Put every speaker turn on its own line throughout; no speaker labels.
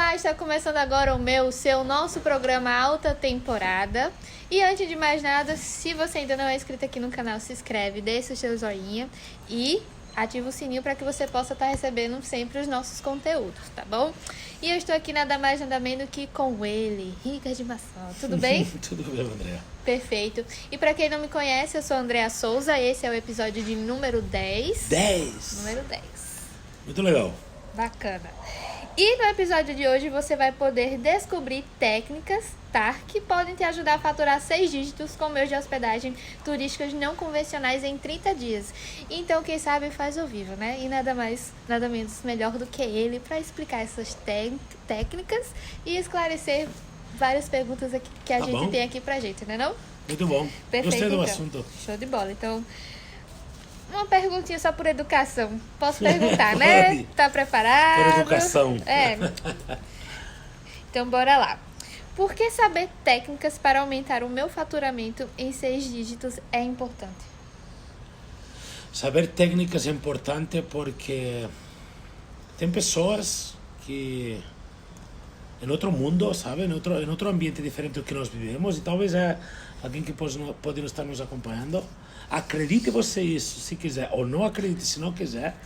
Olá, está começando agora o seu nosso programa Alta Temporada. E antes de mais nada, se você ainda não é inscrito aqui no canal, se inscreve, deixa o seu joinha e ativa o sininho para que você possa estar recebendo sempre os nossos conteúdos, tá bom? E eu estou aqui nada mais nada menos que com ele, Rica de Maçã. Tudo bem?
Tudo bem, Andréa.
Perfeito. E para quem não me conhece, eu sou a Andréa Souza, esse é o episódio de número 10.
10!
Número 10.
Muito legal.
Bacana. E no episódio de hoje você vai poder descobrir técnicas, tá? Que podem te ajudar a faturar 6 dígitos com meios de hospedagem turísticas não convencionais em 30 dias. Então, quem sabe faz ao vivo, né? E nada mais, nada menos melhor do que ele para explicar essas técnicas e esclarecer várias perguntas aqui que a gente tem aqui pra gente, né não?
Muito bom.
Perfeito,
Gostei do
então.
assunto.
Show de bola. Então, uma perguntinha só por educação. Posso perguntar, né? Tá preparado?
Por educação.
É. Então, bora lá. Por que saber técnicas para aumentar o meu faturamento em 6 dígitos é importante?
Saber técnicas é importante porque tem pessoas que em outro mundo, sabe? Em outro ambiente diferente do que nós vivemos, e talvez é alguém que pode estar nos acompanhando. Acredite você isso, se quiser, ou não acredite se não quiser.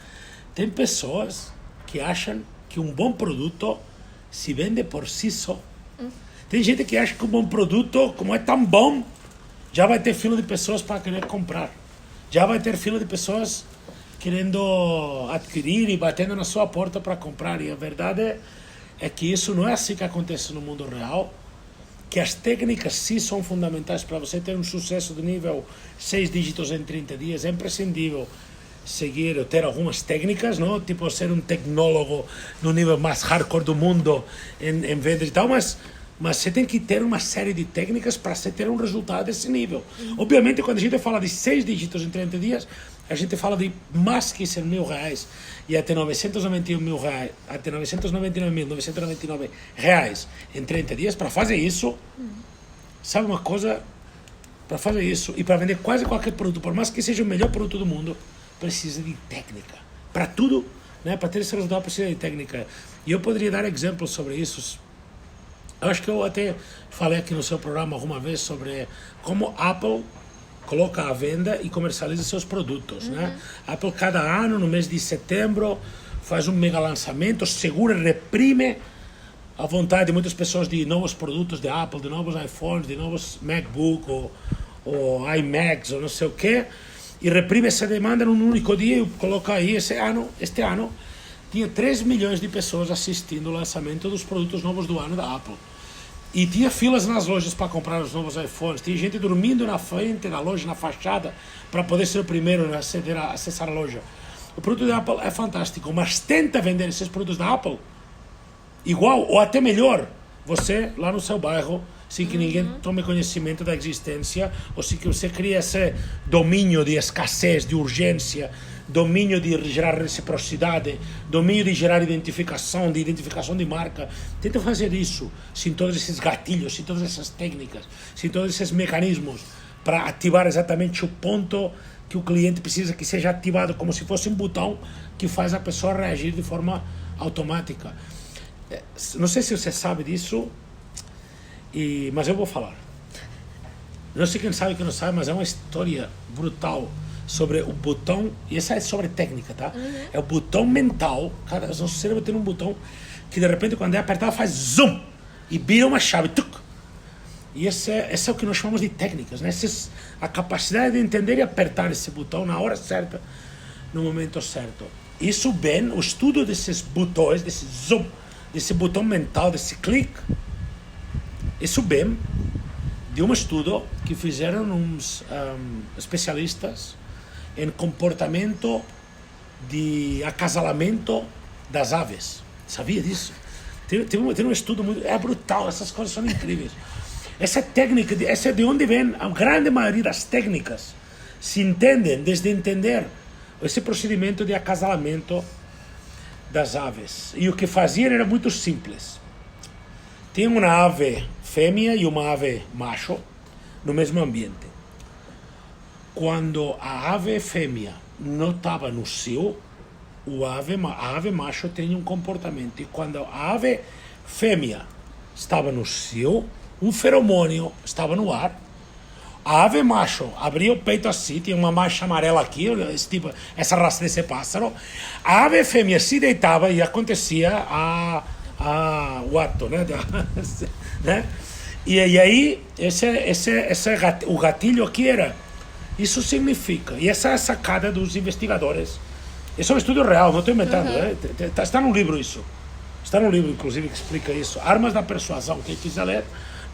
Tem pessoas que acham que um bom produto se vende por si só. Tem gente que acha que um bom produto, como é tão bom, já vai ter fila de pessoas para querer comprar. Já vai ter fila de pessoas querendo adquirir e batendo na sua porta para comprar. E a verdade é que isso não é assim que acontece no mundo real. Que as técnicas sim são fundamentais para você ter um sucesso de nível 6 dígitos em 30 dias. É imprescindível seguir ou ter algumas técnicas, não? Tipo ser um tecnólogo no nível mais hardcore do mundo em vendas e tal, mas você tem que ter uma série de técnicas para você ter um resultado desse nível. Obviamente, quando a gente fala de 6 dígitos em 30 dias, a gente fala de mais que 100 mil reais e até 991 mil reais, até 999.999 reais em 30 dias. Para fazer isso, sabe uma coisa? Para fazer isso e para vender quase qualquer produto, por mais que seja o melhor produto do mundo, precisa de técnica. Para tudo, né? Para ter esse resultado, precisa de técnica. E eu poderia dar exemplos sobre isso. Eu acho que eu até falei aqui no seu programa alguma vez sobre como Apple coloca à venda e comercializa seus produtos, né? Apple cada ano, no mês de setembro, faz um mega lançamento, segura, reprime a vontade de muitas pessoas de novos produtos de Apple, de novos iPhones, de novos MacBook ou iMacs ou não sei o quê, e reprime essa demanda num único dia e coloca aí este ano, tinha 3 milhões de pessoas assistindo o lançamento dos produtos novos do ano da Apple. E tinha filas nas lojas para comprar os novos iPhones. Tinha gente dormindo na frente da loja, na fachada, para poder ser o primeiro a acessar a loja. O produto da Apple é fantástico, mas tenta vender esses produtos da Apple igual ou até melhor você lá no seu bairro, sem que ninguém tome conhecimento da existência, ou se que você cria esse domínio de escassez, de urgência, domínio de gerar reciprocidade, domínio de gerar identificação de marca. Tenta fazer isso, sem todos esses gatilhos, sem todas essas técnicas, sem todos esses mecanismos, para ativar exatamente o ponto que o cliente precisa que seja ativado, como se fosse um botão que faz a pessoa reagir de forma automática. Não sei se você sabe disso, mas eu vou falar. Não sei quem sabe, quem não sabe, mas é uma história brutal sobre o botão, e essa é sobre técnica, tá? É o botão mental, cara, o nosso cérebro tem um botão que de repente quando é apertado faz zoom e vira uma chave, tuc. E esse é o que nós chamamos de técnicas, né? A capacidade de entender e apertar esse botão na hora certa, no momento certo. Isso vem, o estudo desses botões, desse zoom, desse botão mental, desse clique, isso vem de um estudo que fizeram uns especialistas em comportamento de acasalamento das aves. Sabia disso? Tem um estudo muito... É brutal, essas coisas são incríveis. Essa técnica, essa é de onde vem a grande maioria das técnicas. Se entendem desde entender esse procedimento de acasalamento das aves. E o que faziam era muito simples. Tinha uma ave fêmea e uma ave macho no mesmo ambiente. Quando a ave fêmea não estava no cio, a ave macho tem um comportamento. E quando a ave Fêmea estava no cio, um feromônio estava no ar, a ave macho abria o peito assim, tinha uma mancha amarela aqui, essa raça desse pássaro. A ave fêmea se deitava e acontecia o ato, né? Né? E aí, o gatilho aqui era, isso significa, e essa é a sacada dos investigadores. Isso é um estudo real, não estou inventando, está no livro isso. Está no livro, inclusive, que explica isso. Armas da Persuasão, quem quiser ler,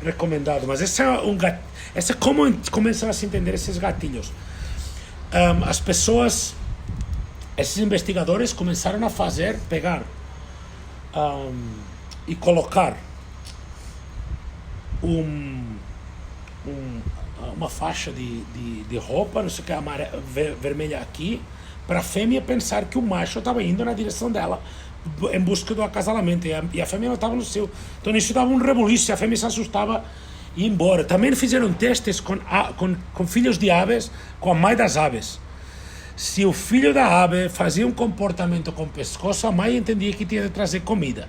recomendado. Mas esse é como começam a se entender esses gatilhos. As pessoas, esses investigadores começaram a pegar e colocar uma faixa de roupa, não sei o que, vermelha aqui, para a fêmea pensar que o macho estava indo na direção dela em busca do acasalamento, e a fêmea não estava no seu. Então isso dava um rebuliço, a fêmea se assustava e ia embora. Também fizeram testes com filhos de aves, com a mãe das aves. Se o filho da ave fazia um comportamento com o pescoço, a mãe entendia que tinha de trazer comida.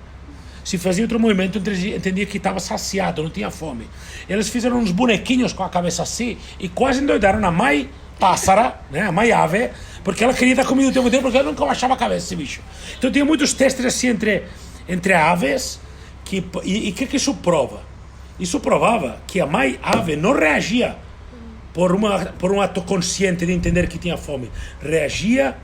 Se fazia outro movimento, entendia que estava saciado, não tinha fome. Eles fizeram uns bonequinhos com a cabeça assim e quase endoidaram a mãe pássara, né, a mãe ave, porque ela queria dar comida o tempo inteiro, porque ela nunca baixava a cabeça, esse bicho. Então tinha muitos testes assim entre aves, e o que isso prova? Isso provava que a mãe ave não reagia por um ato consciente de entender que tinha fome, reagia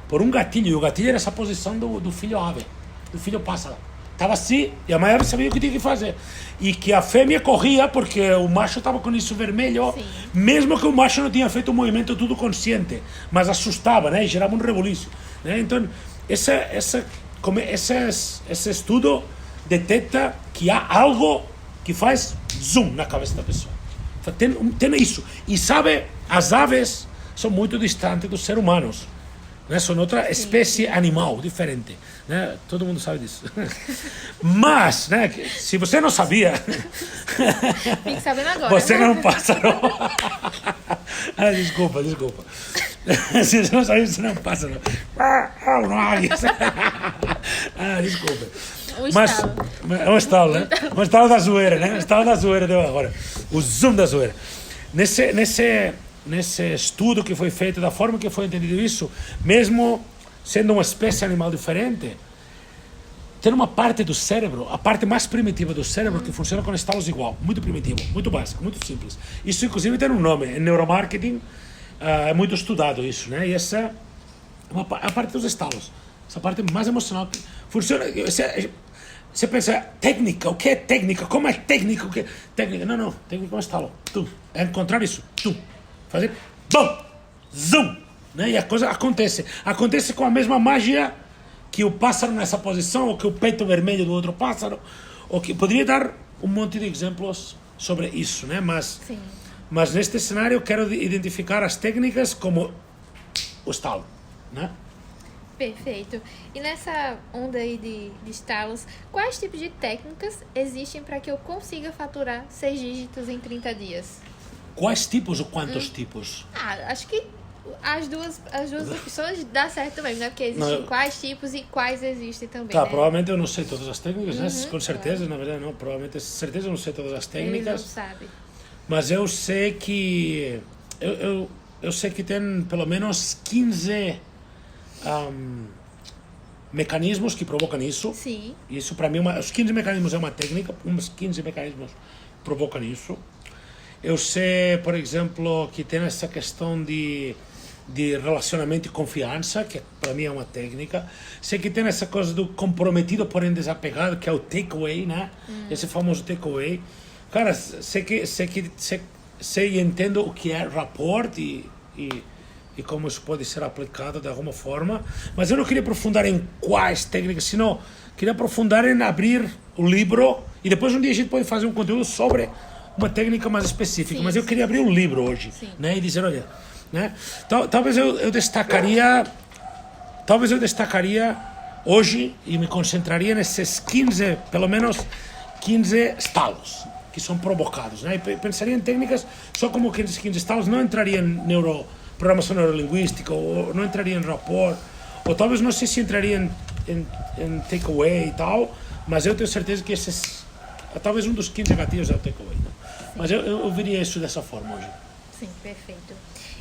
por um gatilho, e o gatilho era essa posição do filho ave, do filho pássaro. Estava assim, e a mãe ave sabia o que tinha que fazer. E que a fêmea corria, porque o macho estava com isso vermelho, sim, mesmo que o macho não tinha feito um movimento tudo consciente, mas assustava, né? E gerava um rebuliço. Né? Então, esse estudo detecta que há algo que faz zoom na cabeça da pessoa. Tem isso. E sabe, as aves são muito distantes dos seres humanos. Né? São outra espécie animal diferente, né? Todo mundo sabe disso. Mas, né, se você não sabia,
fique sabendo agora.
Você não é um pássaro. Desculpa. Se você não sabia, você não é um pássaro. Desculpa. Mas é um estalo, né? Um estalo da zoeira, né? Um estalo da zoeira deu agora. O zoom da zoeira. Nesse estudo que foi feito, da forma que foi entendido isso, mesmo sendo uma espécie animal diferente, tem uma parte do cérebro, a parte mais primitiva do cérebro, que funciona com estalos igual, muito primitivo, muito básico, muito simples. Isso, inclusive, tem um nome, em neuromarketing, é muito estudado isso, né? E essa é a parte dos estalos, essa parte mais emocional. Funciona, você pensa, técnica, o que é técnica? Como é técnica? O que é técnica? Não, técnica é um estalo. É encontrar isso, fazer bum, zoom, né? E a coisa acontece com a mesma magia que o pássaro nessa posição, ou que o peito vermelho do outro pássaro, ou que poderia dar um monte de exemplos sobre isso, né? Mas neste cenário eu quero identificar as técnicas como o estalo, né?
Perfeito. E nessa onda aí de estalos, quais tipos de técnicas existem para que eu consiga faturar 6 dígitos em 30 dias?
Quais tipos ou quantos tipos?
Acho que as duas opções dá certo também, né? Porque existem quais tipos e quais existem também.
Tá,
né?
Provavelmente eu não sei todas as técnicas, né? Com certeza, claro. Na verdade não, provavelmente, certeza eu não sei todas as técnicas.
Ele não sabe.
Mas eu sei que eu sei que tem pelo menos 15 mecanismos que provocam isso.
Sim.
E isso para mim, os 15 mecanismos é uma técnica, uns 15 mecanismos provocam isso. Eu sei, por exemplo, que tem essa questão de relacionamento e confiança, que para mim é uma técnica. Sei que tem essa coisa do comprometido, porém desapegado, que é o takeaway, né? Esse famoso takeaway. Cara, sei e entendo o que é rapport e como isso pode ser aplicado de alguma forma, mas eu não queria aprofundar em quais técnicas, senão queria aprofundar em abrir o livro, e depois um dia a gente pode fazer um conteúdo sobre uma técnica mais específica, mas eu queria abrir um livro hoje, né, e dizer, olha, né, talvez eu destacaria hoje e me concentraria nesses 15, pelo menos 15 estalos que são provocados, né, e pensaria em técnicas só como 15 estalos, não entraria em programação neurolinguística, ou não entraria em rapport, ou talvez não sei se entraria em takeaway e tal, Mas eu tenho certeza que esses é talvez um dos 15 gatilhos da takeaway, né? Mas eu veria isso dessa forma hoje.
Sim, perfeito.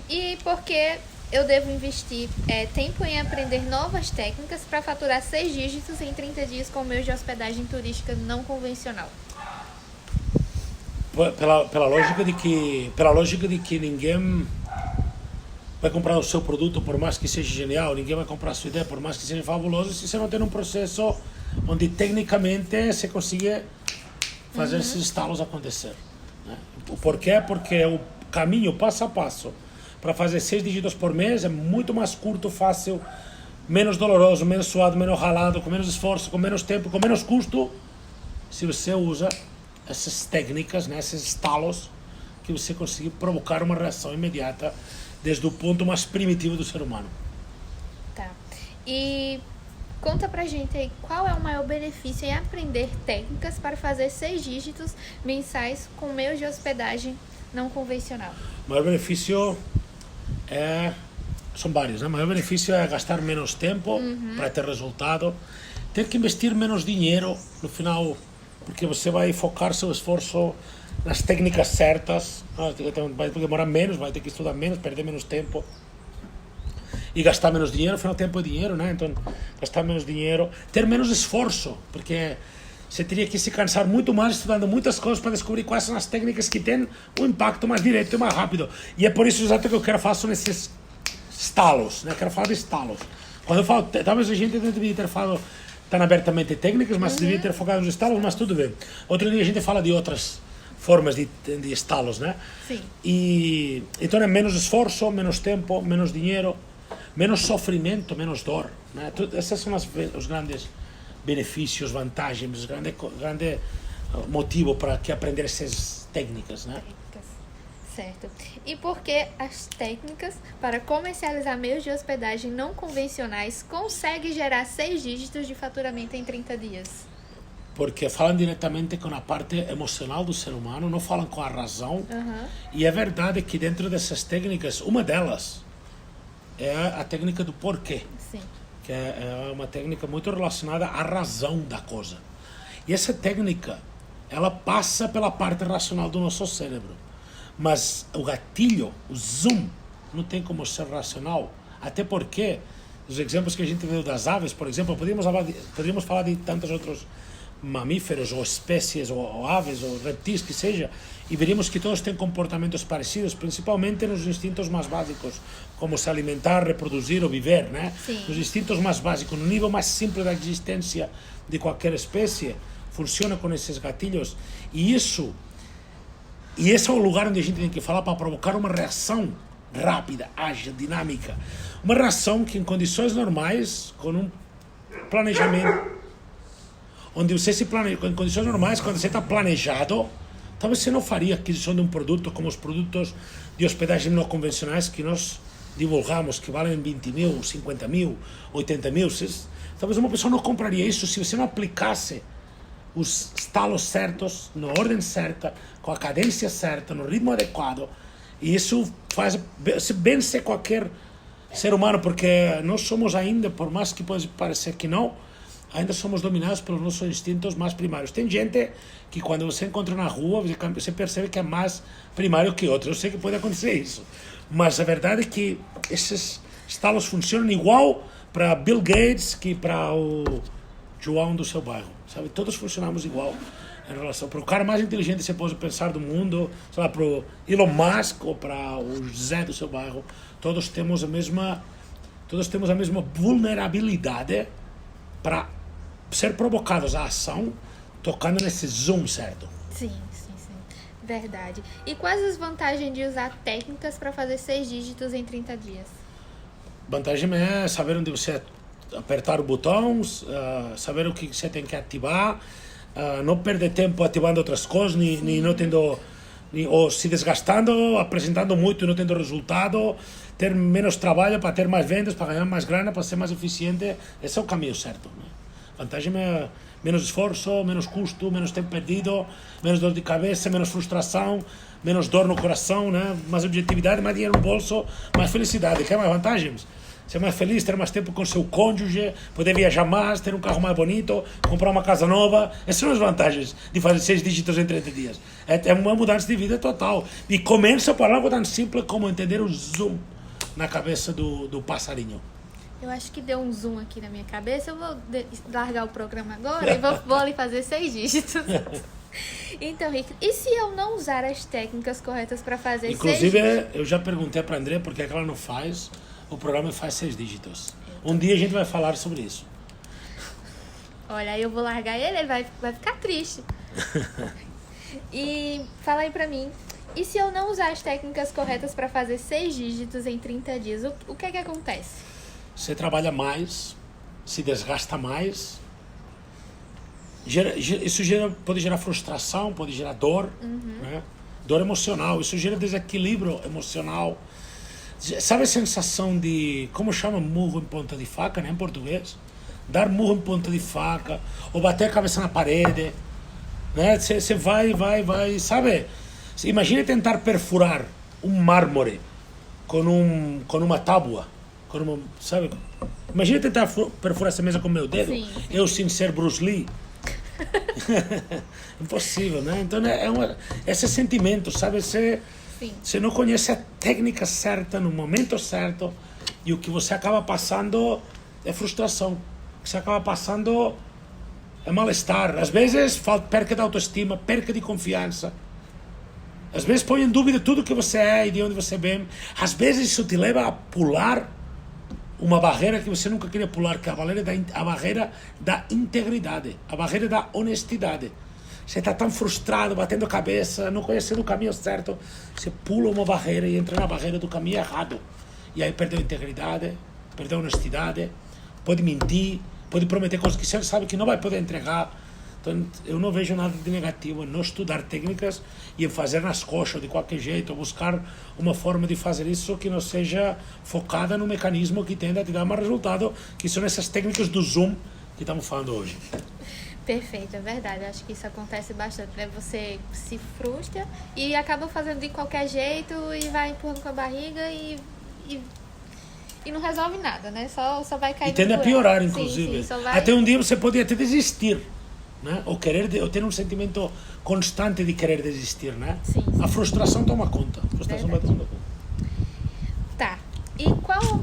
E por que eu devo investir tempo em aprender novas técnicas para faturar 6 dígitos em 30 dias com meus de hospedagem turística não convencional?
Pela lógica de que ninguém vai comprar o seu produto por mais que seja genial, ninguém vai comprar a sua ideia por mais que seja fabuloso, se você não tem um processo onde tecnicamente você consiga fazer esses estalos acontecer, né? O porquê? Porque o caminho passo a passo para fazer 6 dígitos por mês é muito mais curto, fácil, menos doloroso, menos suado, menos ralado, com menos esforço, com menos tempo, com menos custo, se você usa essas técnicas, né, esses estalos, que você consegue provocar uma reação imediata desde o ponto mais primitivo do ser humano.
Tá. E conta pra gente aí qual é o maior benefício em aprender técnicas para fazer 6 dígitos mensais com meios de hospedagem não convencional.
O maior benefício são vários, né? O maior benefício é gastar menos tempo para ter resultado, ter que investir menos dinheiro no final, porque você vai focar seu esforço nas técnicas certas, vai demorar menos, vai ter que estudar menos, perder menos tempo e gastar menos dinheiro. Afinal, tempo é dinheiro, né? Então, gastar menos dinheiro, ter menos esforço, porque você teria que se cansar muito mais estudando muitas coisas para descobrir quais são as técnicas que têm um impacto mais direto e mais rápido. E é por isso exato que eu quero falar sobre esses estalos, né? Quero falar de estalos. Quando eu falo, talvez a gente não devia ter falado tão abertamente técnicas, mas devia ter focado nos estalos, mas tudo bem. Outro dia a gente fala de outras formas de estalos, né?
Sim.
E então é menos esforço, menos tempo, menos dinheiro, menos sofrimento, menos dor, né? Esses são os grandes benefícios, vantagens, grande motivo para que aprender essas técnicas, né?
Certo. E por que as técnicas para comercializar meios de hospedagem não convencionais conseguem gerar 6 dígitos de faturamento em 30 dias?
Porque falam diretamente com a parte emocional do ser humano, não falam com a razão. E é verdade que dentro dessas técnicas, uma delas é a técnica do porquê.
Sim.
Que é uma técnica muito relacionada à razão da coisa. E essa técnica, ela passa pela parte racional do nosso cérebro. Mas o gatilho, o zoom, não tem como ser racional. Até porque, os exemplos que a gente viu das aves, por exemplo, poderíamos falar de tantos outros mamíferos, ou espécies, ou aves, ou reptis, que seja, e veríamos que todos têm comportamentos parecidos, principalmente nos instintos mais básicos, como se alimentar, reproduzir ou viver, né?
Sim.
Nos instintos mais básicos, no nível mais simples da existência de qualquer espécie, funciona com esses gatilhos. E esse é o lugar onde a gente tem que falar para provocar uma reação rápida, ágil, dinâmica. Uma reação que em condições normais, com um planejamento, onde você se planeja, em condições normais, quando você está planejado, talvez você não faria aquisição de um produto como os produtos de hospedagem não convencionais que nós divulgamos, que valem 20 mil, 50 mil, 80 mil. Talvez uma pessoa não compraria isso se você não aplicasse os estalos certos, na ordem certa, com a cadência certa, no ritmo adequado. E isso faz vencer qualquer ser humano, porque nós somos ainda, por mais que pode parecer que não, ainda somos dominados pelos nossos instintos mais primários. Tem gente que quando você encontra na rua, você percebe que é mais primário que outros. Eu sei que pode acontecer isso, mas a verdade é que esses estalos funcionam igual para Bill Gates que para o João do seu bairro, sabe? Todos funcionamos igual em relação para o cara mais inteligente que você pode pensar do mundo, sei lá, para o Elon Musk ou para o José do seu bairro. Todos temos a mesma vulnerabilidade para ser provocados à ação, tocando nesse zoom certo.
Sim. Verdade. E quais as vantagens de usar técnicas para fazer 6 dígitos em 30 dias?
Vantagem é saber onde você apertar os botões, saber o que você tem que ativar, não perder tempo ativando outras coisas, nem não tendo, ou se desgastando, apresentando muito e não tendo resultado, ter menos trabalho para ter mais vendas, para ganhar mais grana, para ser mais eficiente. Esse é o caminho certo, né? Vantagem é menos esforço, menos custo, menos tempo perdido, menos dor de cabeça, menos frustração, menos dor no coração, né? Mais objetividade, mais dinheiro no bolso, mais felicidade. Quer mais vantagens? ser mais feliz, ter mais tempo com seu cônjuge, poder viajar mais, ter um carro mais bonito, comprar uma casa nova. Essas são as vantagens de fazer 6 dígitos em 30 dias. É uma mudança de vida total. E começa por algo tão simples como entender o zoom na cabeça do passarinho.
Eu acho que deu um zoom aqui na minha cabeça. Eu vou largar o programa agora e vou ali fazer 6 dígitos. Então, Rick, e se eu não usar as técnicas corretas para fazer 6 dígitos?
Inclusive, eu já perguntei para a André por que ela não faz. O programa faz 6 dígitos. Um dia a gente vai falar sobre isso.
Olha, aí eu vou largar ele vai ficar triste. E fala aí pra mim, e se eu não usar as técnicas corretas para fazer 6 dígitos em 30 dias, o que é que acontece?
Você trabalha mais, se desgasta mais. Isso pode gerar frustração, pode gerar dor, né? Dor emocional. Isso gera desequilíbrio emocional. Sabe a sensação de, como chama murro em ponta de faca, né, em português? Dar murro em ponta de faca, ou bater a cabeça na parede, né? Você vai, sabe? Imagine tentar perfurar um mármore com uma tábua, sabe? Imagine tentar perfurar essa mesa com o meu dedo,
Sim.
eu sem ser Bruce Lee. Impossível, né? Então esse sentimento, sabe? Você não conhece a técnica certa no momento certo, e o que você acaba passando é frustração. O que você acaba passando é mal-estar. Às vezes perca de autoestima, perca de confiança. Às vezes põe em dúvida tudo que você é e de onde você vem. Às vezes isso te leva a pular uma barreira que você nunca queria pular, que é a barreira da integridade, a barreira da honestidade. Você está tão frustrado, batendo a cabeça, não conhecendo o caminho certo, você pula uma barreira e entra na barreira do caminho errado. E aí perdeu a integridade, perdeu a honestidade, pode mentir, pode prometer coisas que você sabe que não vai poder entregar. Então, eu não vejo nada de negativo em não estudar técnicas e em fazer nas coxas de qualquer jeito, ou buscar uma forma de fazer isso que não seja focada no mecanismo que tenda a te dar mais resultado, que são essas técnicas do Zoom que estamos falando hoje.
Perfeito, é verdade. Acho que isso acontece bastante, né? Você se frustra e acaba fazendo de qualquer jeito e vai empurrando com a barriga e não resolve nada, né? Só vai cair.
E tende a piorar, inclusive.
Sim, vai...
Até um dia você pode até desistir, né? Ou ter um sentimento constante de querer desistir, né?
Sim.
A frustração toma conta. A frustração vai tomando conta.
Tá. E qual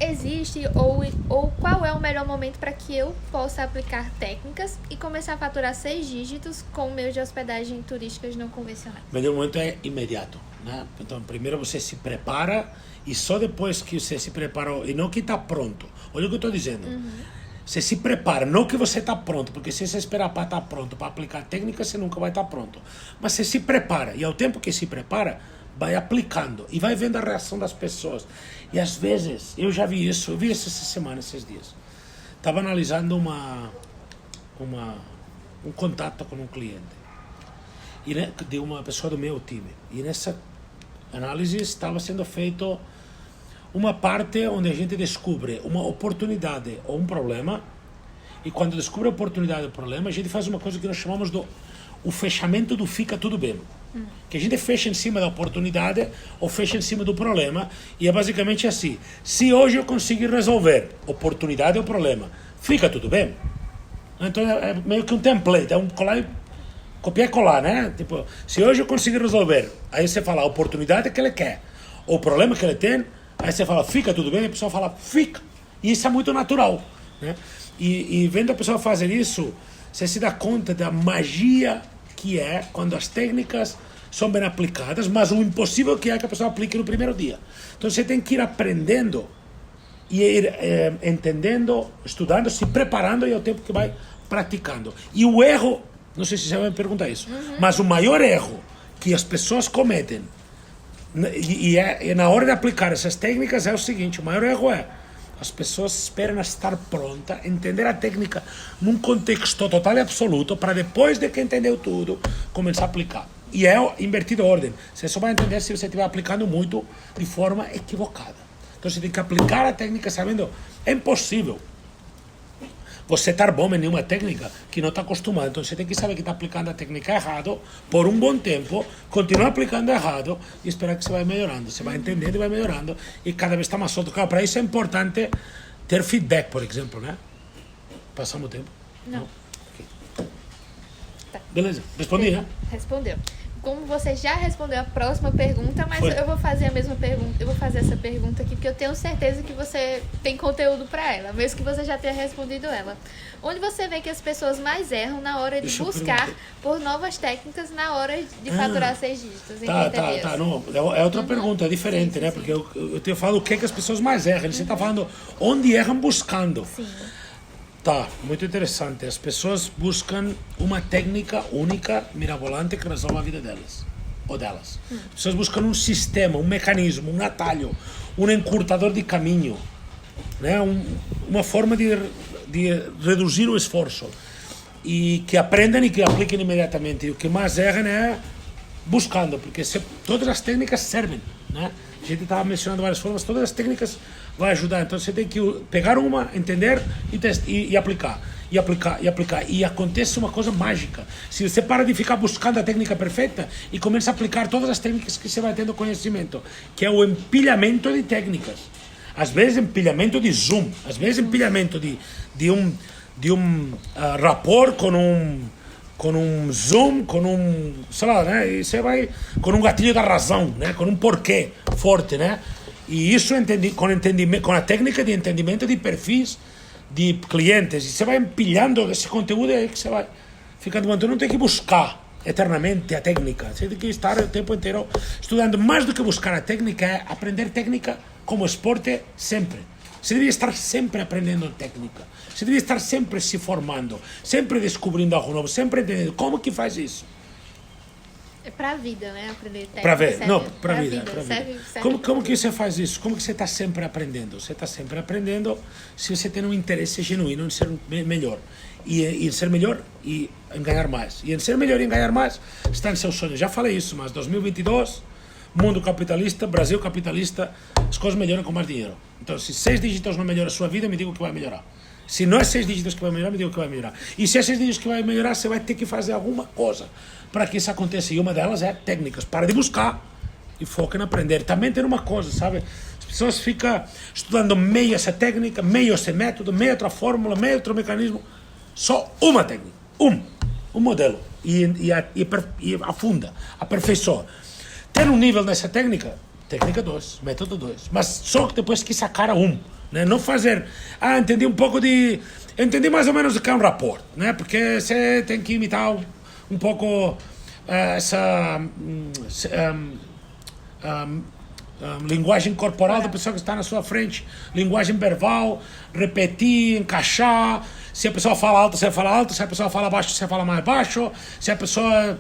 existe ou qual é o melhor momento para que eu possa aplicar técnicas e começar a faturar 6 dígitos com meios de hospedagem turísticas não convencionais?
O melhor momento é imediato, né? Então, primeiro você se prepara e só depois que você se preparou, e não que está pronto. Olha o que eu estou dizendo. Você se prepara, não que você está pronto, porque se você esperar para estar pronto, para aplicar a técnica, você nunca vai estar pronto. Mas você se prepara, e ao tempo que se prepara, vai aplicando e vai vendo a reação das pessoas. E às vezes, eu já vi isso, eu vi isso essa semana, esses dias. Estava analisando um contato com um cliente, e, né, de uma pessoa do meu time. E nessa análise estava sendo feito uma parte onde a gente descobre uma oportunidade ou um problema, e quando descobre a oportunidade ou problema, a gente faz uma coisa que nós chamamos o fechamento do fica tudo bem. Que a gente fecha em cima da oportunidade ou fecha em cima do problema, e é basicamente assim: se hoje eu conseguir resolver oportunidade ou problema, fica tudo bem. Então é meio que um template, é um copiar e colar, né? Tipo, se hoje eu conseguir resolver, aí você fala a oportunidade que ele quer, ou o problema que ele tem, aí você fala fica tudo bem, e a pessoa fala fica. E isso é muito natural, né? E vendo a pessoa fazer isso, você se dá conta da magia que é quando as técnicas são bem aplicadas, mas o impossível que é que a pessoa aplique no primeiro dia. Então você tem que ir aprendendo e ir entendendo, estudando, se preparando, e ao tempo que vai praticando. E o erro, não sei se você vai me perguntar isso, mas o maior erro que as pessoas cometem e na hora de aplicar essas técnicas é o seguinte: o maior erro é as pessoas esperam estar pronta, entender a técnica num contexto total e absoluto, para depois de que entendeu tudo, começar a aplicar. E é invertido a ordem. Você só vai entender se você estiver aplicando muito de forma equivocada. Então você tem que aplicar a técnica sabendo, é impossível você estar bom em nenhuma técnica que não está acostumado. Então você tem que saber que está aplicando a técnica errado por um bom tempo, continuar aplicando errado e esperar que você vai melhorando. Você vai entendendo e vai melhorando e cada vez está mais solto. Claro, para isso é importante ter feedback, por exemplo, né? Passamos o tempo?
Não.
Okay. Tá. Beleza, respondi, né?
Respondeu. Como você já respondeu a próxima pergunta, mas eu vou fazer a mesma pergunta, eu vou fazer essa pergunta aqui, porque eu tenho certeza que você tem conteúdo para ela, mesmo que você já tenha respondido ela. Onde você vê que as pessoas mais erram na hora de buscar por novas técnicas na hora de faturar 6 dígitos em 30 dias?
Tá, não, é outra pergunta, é diferente, né? Porque eu te falo o que as pessoas mais erram, você está falando onde erram buscando.
Sim.
Tá, muito interessante. As pessoas buscam uma técnica única, mirabolante, que resolve a vida delas. Ou delas. As pessoas buscam um sistema, um mecanismo, um atalho, um encurtador de caminho, né? Uma forma de reduzir o esforço. E que aprendam e que apliquem imediatamente. E o que mais erram é buscando, porque todas as técnicas servem, né? A gente estava mencionando várias formas, todas as técnicas vão ajudar. Então você tem que pegar uma, entender e aplicar. E aplicar, e aplicar. E acontece uma coisa mágica. Se você para de ficar buscando a técnica perfeita e começa a aplicar todas as técnicas que você vai tendo conhecimento, que é o empilhamento de técnicas. Às vezes empilhamento de zoom, às vezes empilhamento de um rapport com um zoom, sei lá, né? E você vai com um gatilho da razão, né? Com um porquê forte, né? E isso com a técnica de entendimento de perfis de clientes. E você vai empilhando esse conteúdo aí que você vai ficando bom. Então não tem que buscar eternamente a técnica. Você tem que estar o tempo inteiro estudando. Mais do que buscar a técnica, é aprender técnica como esporte sempre. Você devia estar sempre aprendendo técnica. Você devia estar sempre se formando, sempre descobrindo algo novo, sempre entendendo como que faz isso.
É pra vida, né? Aprender técnica.
Pra ver,
serve,
não, pra vida.
Serve
Como que você faz isso? Como que você está sempre aprendendo? Você está sempre aprendendo se você tem um interesse genuíno em ser melhor. E em ser melhor e em ganhar mais. E em ser melhor e em ganhar mais está em seus sonhos. Já falei isso, mas 2022, mundo capitalista, Brasil capitalista, as coisas melhoram com mais dinheiro. Então, se 6 dígitos não melhoram a sua vida, me diga que vai melhorar. Se não é 6 dígitos que vai melhorar, me diga que vai melhorar. E se é 6 dígitos que vai melhorar, você vai ter que fazer alguma coisa para que isso aconteça. E uma delas é técnicas. Para de buscar e foca em aprender. Também tem uma coisa, sabe? As pessoas ficam estudando meio essa técnica, meio esse método, meio outra fórmula, meio outro mecanismo. Só uma técnica. Um modelo. E afunda, aperfeiçoa. Ter um nível nessa técnica 2, método 2. Mas só que depois que sacar né? Não fazer, entendi um pouco entendi mais ou menos o que é um rapport, né? Porque você tem que imitar um pouco essa linguagem corporal da pessoa que está na sua frente, linguagem verbal, repetir, encaixar. Se a pessoa fala alto, você fala alto. Se a pessoa fala baixo, você fala mais baixo. Se a pessoa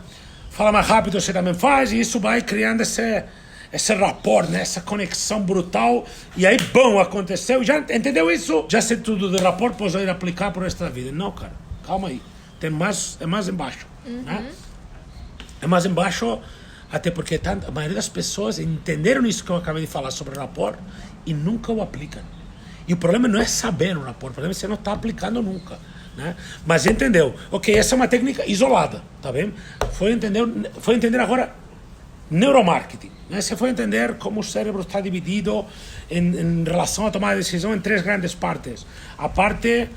fala mais rápido, você também faz. E isso vai criando esse rapport, né? Essa conexão brutal. E aí, bom, aconteceu. Já entendeu isso? Já sei tudo de rapport, posso ir aplicar por esta vida. Não, cara, calma aí. É mais embaixo. Né? É mais embaixo, até porque a maioria das pessoas entenderam isso que eu acabei de falar sobre rapport e nunca o aplicam. E o problema não é saber o rapport, o problema é que você não está aplicando nunca. Né? Mas entendeu? Ok, essa é uma técnica isolada, tá bem? Foi entender agora neuromarketing. Né? Você foi entender como o cérebro está dividido em relação à tomada de decisão em 3 grandes partes. A parte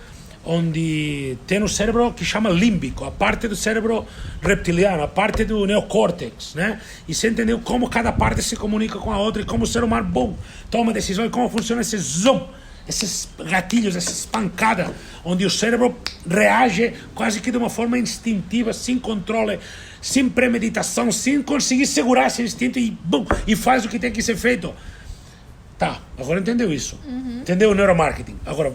onde tem o cérebro que chama límbico, a parte do cérebro reptiliano, a parte do neocórtex, né? E você entendeu como cada parte se comunica com a outra e como o ser humano, bom, toma decisão e como funciona esse zoom, esses gatilhos, essas pancadas, onde o cérebro reage quase que de uma forma instintiva, sem controle, sem premeditação, sem conseguir segurar esse instinto e, bum, e faz o que tem que ser feito. Tá, agora entendeu isso. Entendeu o neuromarketing. Agora,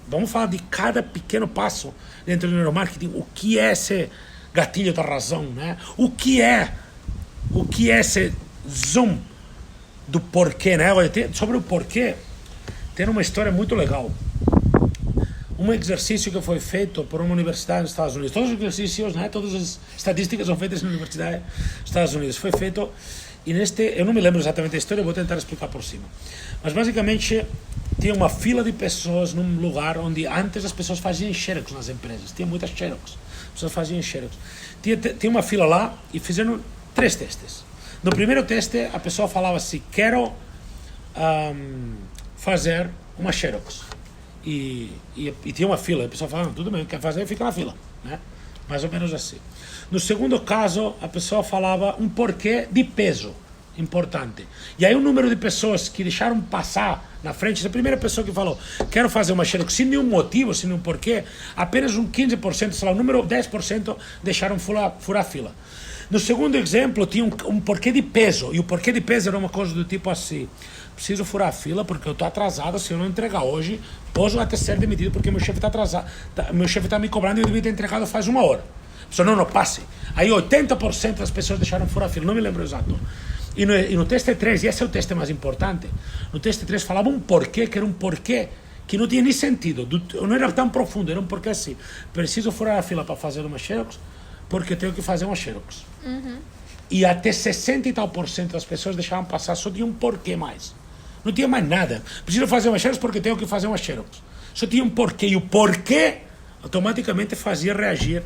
vamos falar de cada pequeno passo dentro do neuromarketing. O que é esse gatilho da razão, né? O que é esse zoom do porquê, né? Sobre o porquê, tem uma história muito legal. Um exercício que foi feito por uma universidade nos Estados Unidos. Todos os exercícios, né? Todas as estatísticas são feitas na universidade dos Estados Unidos. Foi feito, e eu não me lembro exatamente da história, vou tentar explicar por cima. Mas basicamente, tinha uma fila de pessoas num lugar onde antes as pessoas faziam xerox nas empresas. Tinha muitas xerox. As pessoas faziam xerox. Tinha uma fila lá e fizeram 3 testes. No primeiro teste, a pessoa falava assim, quero fazer uma xerox. E tinha uma fila. A pessoa falava, tudo bem, quer fazer, fica na fila. Né? Mais ou menos assim. No segundo caso, a pessoa falava um porquê de peso importante. E aí o número de pessoas que deixaram passar na frente, a primeira pessoa que falou, quero fazer uma xerox sem nenhum motivo, sem nenhum porquê, apenas um 15%, sei lá, o número 10% deixaram furar a fila. No segundo exemplo, tinha um porquê de peso, e o porquê de peso era uma coisa do tipo assim, preciso furar a fila porque eu estou atrasado, se eu não entregar hoje, posso até ser demitido porque meu chefe está atrasado, meu chefe está me cobrando e eu devia ter entregado faz 1 hora. A pessoa, não, passe. Aí 80% das pessoas deixaram furar a fila, não me lembro exato. E no teste 3, e esse é o teste mais importante, no teste 3 falava um porquê, que era um porquê que não tinha nem sentido, não era tão profundo, era um porquê assim, preciso furar a fila para fazer uma xerox, porque tenho que fazer uma xerox. E até 60 e tal por cento das pessoas deixavam passar só de um porquê mais. Não tinha mais nada. Preciso fazer uma xerox porque tenho que fazer uma xerox. Só tinha um porquê, e o porquê automaticamente fazia reagir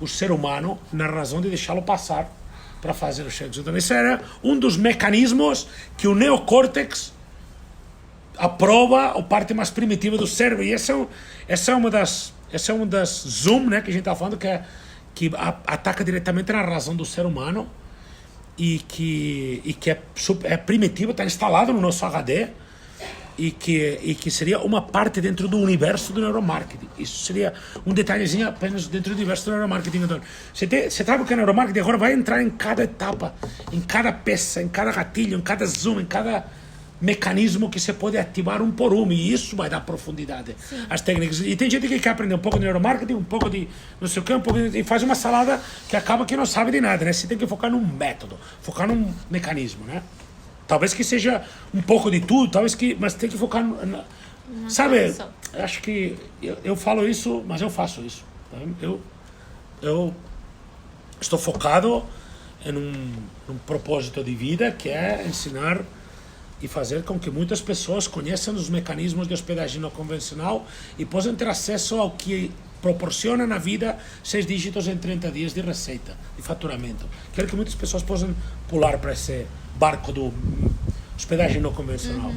o ser humano na razão de deixá-lo passar para fazer o xerox. Então, esse era um dos mecanismos que o neocórtex aprova a parte mais primitiva do cérebro. E essa é uma das zoom, né, que a gente está falando, que ataca diretamente na razão do ser humano e que é primitivo, está instalado no nosso HD e que seria uma parte dentro do universo do neuromarketing. Isso seria um detalhezinho apenas dentro do universo do neuromarketing. Então, você sabe o que é neuromarketing? Agora vai entrar em cada etapa, em cada peça, em cada gatilho, em cada zoom, em cada mecanismo que você pode ativar um por um, e isso vai dar profundidade às técnicas. E tem gente que quer aprender um pouco de neuromarketing, um pouco de não sei o que, e faz uma salada que acaba que não sabe de nada, né? Você tem que focar num método, focar num mecanismo, né? Talvez que seja um pouco de tudo, mas tem que focar sabe, acho que eu falo isso, mas eu faço isso. Tá? Eu estou focado em um propósito de vida, que é ensinar e fazer com que muitas pessoas conheçam os mecanismos de hospedagem não convencional e possam ter acesso ao que proporciona na vida 6 dígitos em 30 dias de receita, de faturamento. Quero que muitas pessoas possam pular para esse barco do hospedagem não convencional.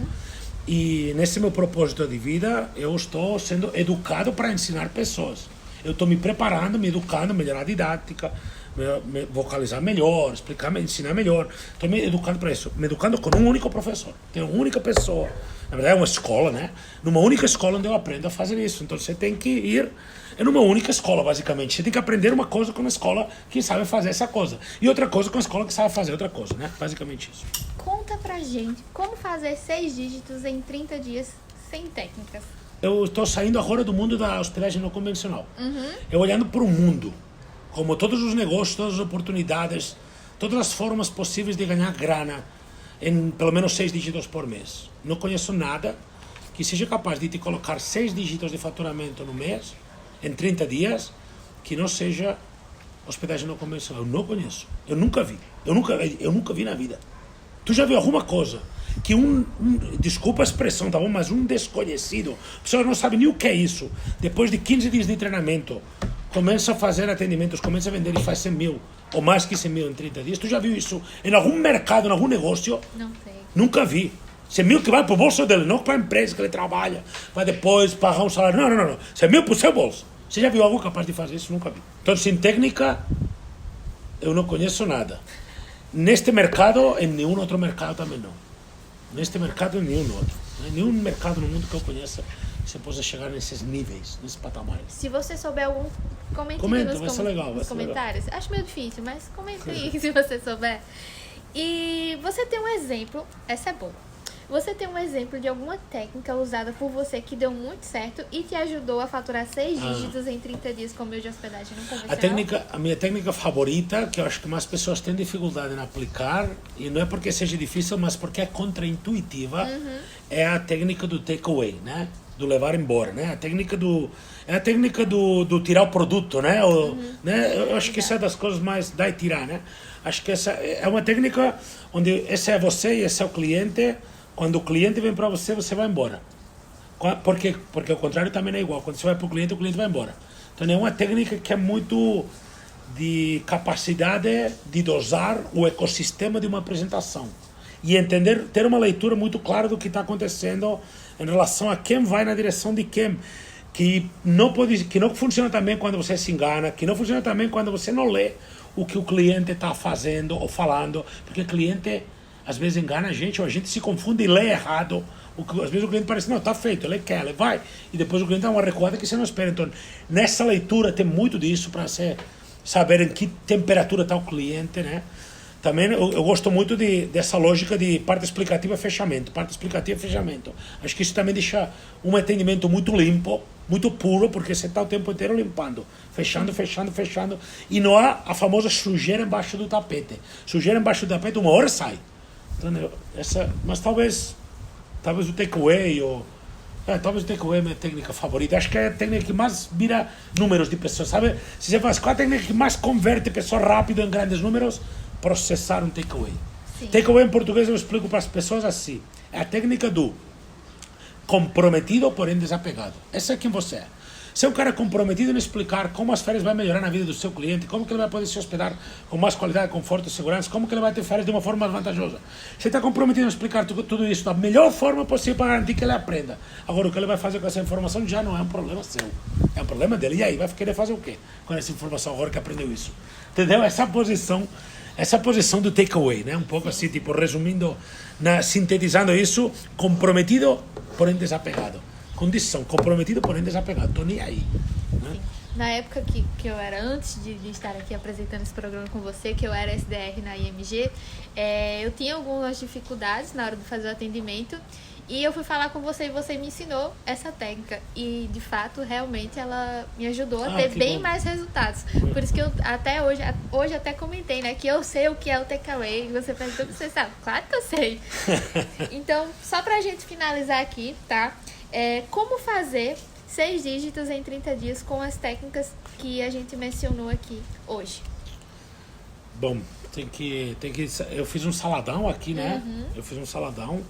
E nesse meu propósito de vida, eu estou sendo educado para ensinar pessoas. Eu estou me preparando, me educando, melhorar a didática, me vocalizar melhor, ensinar melhor. Estou me educando para isso, me educando com um único professor. Tem uma única pessoa. Na verdade é uma escola, né? Numa única escola onde eu aprendo a fazer isso. Então você tem que ir numa única escola, basicamente. Você tem que aprender uma coisa com uma escola que sabe fazer essa coisa. E outra coisa com uma escola que sabe fazer outra coisa, né? Basicamente isso.
Conta pra gente como fazer 6 dígitos em 30 dias sem técnicas.
Eu estou saindo agora do mundo da hospedagem não convencional. Eu olhando para o mundo, como todos os negócios, todas as oportunidades, todas as formas possíveis de ganhar grana em pelo menos 6 dígitos por mês. Não conheço nada que seja capaz de te colocar 6 dígitos de faturamento no mês, em 30 dias, que não seja hospedagem não convencional. Eu não conheço. Eu nunca vi. Eu nunca vi na vida. Tu já viu alguma coisa que desculpa a expressão, tá bom? Mas um desconhecido, a pessoa não sabe nem o que é isso, depois de 15 dias de treinamento, começa a fazer atendimentos, começa a vender e faz 100 mil, ou mais que 100 mil em 30 dias. Tu já viu isso em algum mercado, em algum negócio?
Não sei.
Nunca vi. 100 mil que vai para o bolso dele, não para a empresa que ele trabalha, para depois pagar um salário. Não. 100 mil para o seu bolso. Você já viu algo capaz de fazer isso? Nunca vi. Então, sem técnica, eu não conheço nada. Neste mercado, em nenhum outro mercado também não. Neste mercado, em nenhum outro. Nenhum mercado no mundo que eu conheça você possa chegar nesses níveis, nesses patamares.
Se você souber algum, comenta nos comentários. Legal. Acho meio difícil, mas comenta aí se você souber. E você tem um exemplo, essa é boa. Você tem um exemplo de alguma técnica usada por você que deu muito certo e te ajudou a faturar 6 dígitos em 30 dias com meio de hospedagem não convencional?
A minha técnica favorita, que eu acho que mais pessoas têm dificuldade em aplicar, e não é porque seja difícil, mas porque é contraintuitiva, é a técnica do takeaway, né? Do levar embora, né? A técnica do tirar o produto, né? Né? Eu acho que essa é das coisas mais dar e tirar, né? Acho que essa é uma técnica onde esse é você e esse é o cliente, Quando o cliente vem para você, você vai embora. Porque o contrário também é igual. Quando você vai para o cliente vai embora. Então é uma técnica que é muito de capacidade de dosar o ecossistema de uma apresentação. E entender, ter uma leitura muito clara do que está acontecendo em relação a quem vai na direção de quem. Que não funciona também quando você se engana, que não funciona também quando você não lê o que o cliente está fazendo ou falando, porque o cliente às vezes engana a gente, ou a gente se confunde e lê errado. Às vezes o cliente parece, não, está feito, ele quer, ele vai, e depois o cliente dá uma recuada que você não espera. Então, nessa leitura tem muito disso para você saber em que temperatura está o cliente, né? Também eu gosto muito dessa lógica de parte explicativa e fechamento. Parte explicativa e fechamento. Acho que isso também deixa um atendimento muito limpo, muito puro, porque você está o tempo inteiro limpando. Fechando, fechando, fechando. E não há a famosa sujeira embaixo do tapete. Sujeira embaixo do tapete, uma hora sai. Então, mas talvez o takeaway, talvez o takeaway é a minha técnica favorita. Acho que é a técnica que mais vira números de pessoas, sabe? Se você faz, qual é a técnica que mais converte pessoas rápido em grandes números? Processar um takeaway. Takeaway em português eu explico para as pessoas assim. É a técnica do comprometido, porém desapegado. Essa é quem você é. Você é um cara comprometido em explicar como as férias vão melhorar na vida do seu cliente, como que ele vai poder se hospedar com mais qualidade, conforto e segurança, como que ele vai ter férias de uma forma mais vantajosa. Você está comprometido em explicar tudo isso da melhor forma possível para garantir que ele aprenda. Agora, o que ele vai fazer com essa informação já não é um problema seu. É um problema dele. E aí, vai querer fazer o quê com essa informação agora que aprendeu isso? Entendeu? Essa posição do takeaway, né? Um pouco assim, tipo, resumindo, sintetizando isso, comprometido, porém desapegado. Condição, comprometido, porém desapegado. Tô nem aí. Né?
Na época que eu era, antes de estar aqui apresentando esse programa com você, que eu era SDR na IMG, eu tinha algumas dificuldades na hora de fazer o atendimento. E eu fui falar com você e você me ensinou essa técnica. E, de fato, realmente ela me ajudou a ter bem mais resultados. Por isso que eu até hoje até comentei, né? Que eu sei o que é o takeaway. Você perguntou que você sabe. Claro que eu sei. Então, só pra gente finalizar aqui, tá? Como fazer 6 dígitos em 30 dias com as técnicas que a gente mencionou aqui hoje?
Bom, eu fiz um saladão aqui, né? Eu fiz um saladão.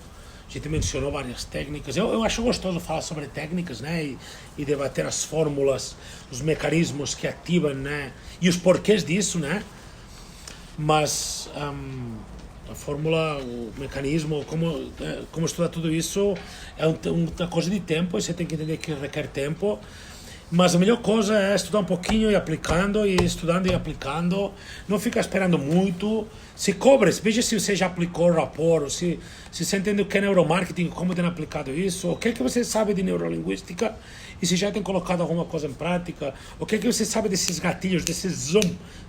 A gente mencionou várias técnicas. Eu acho gostoso falar sobre técnicas, né? E debater as fórmulas, os mecanismos que ativam, né? E os porquês disso, né? Mas a fórmula, o mecanismo, como estudar tudo isso é uma coisa de tempo. E você tem que entender que requer tempo. Mas a melhor coisa é estudar um pouquinho e aplicando, e estudando e aplicando. Não fica esperando muito. Se cobre, veja se você já aplicou o rapport, se você entende o que é neuromarketing, como tem aplicado isso, o que é que você sabe de neurolinguística, e se já tem colocado alguma coisa em prática, o que é que você sabe desses gatilhos, desses zoom,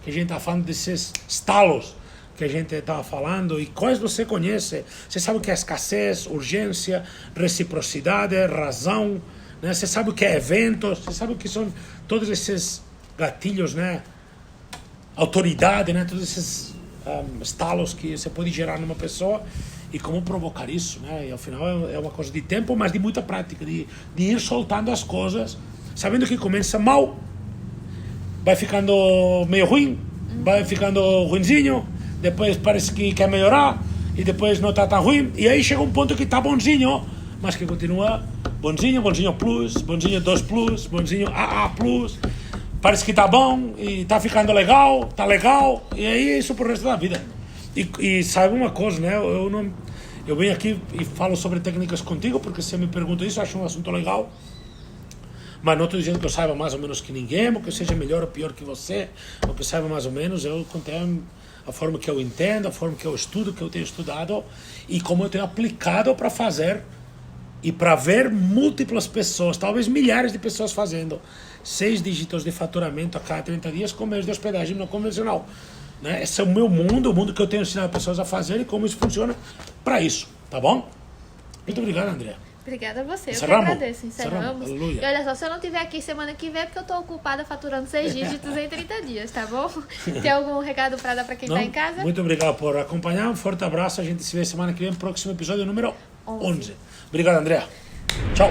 que a gente está falando, desses estalos que a gente estava falando, e quais você conhece. Você sabe o que é escassez, urgência, reciprocidade, razão, né? Você sabe o que é eventos, você sabe o que são todos esses gatilhos, né? Autoridade, né? Todos esses estalos que você pode gerar numa pessoa e como provocar isso, né? E ao final é uma coisa de tempo, mas de muita prática, de ir soltando as coisas, sabendo que começa mal, vai ficando meio ruim, vai ficando ruinzinho, depois parece que quer melhorar e depois não está tão ruim, e aí chega um ponto que está bonzinho, mas que continua bonzinho, bonzinho plus, bonzinho 2 plus, bonzinho AA plus. Parece que tá bom e tá ficando legal, e aí é isso pro resto da vida. E sabe uma coisa, né? Eu venho aqui e falo sobre técnicas contigo porque você me pergunta isso, eu acho um assunto legal. Mas não estou dizendo que eu saiba mais ou menos que ninguém, ou que eu seja melhor ou pior que você, ou que eu saiba mais ou menos. Eu contei a forma que eu entendo, a forma que eu estudo, que eu tenho estudado e como eu tenho aplicado para fazer e para ver múltiplas pessoas, talvez milhares de pessoas fazendo 6 dígitos de faturamento a cada 30 dias com meios de hospedagem não convencional. Né? Esse é o meu mundo, o mundo que eu tenho ensinado pessoas a fazer e como isso funciona para isso, tá bom? Muito obrigado, André.
Obrigada a você,
Encerramos?
Eu que agradeço. Encerramos.
Aleluia.
E olha só, se eu não estiver aqui semana que vem é porque eu estou ocupada faturando 6 dígitos em 30 dias, tá bom? Tem algum recado para dar para quem está em casa?
Muito obrigado por acompanhar, um forte abraço, a gente se vê semana que vem, próximo episódio número 11. Obrigado, André. Tchau.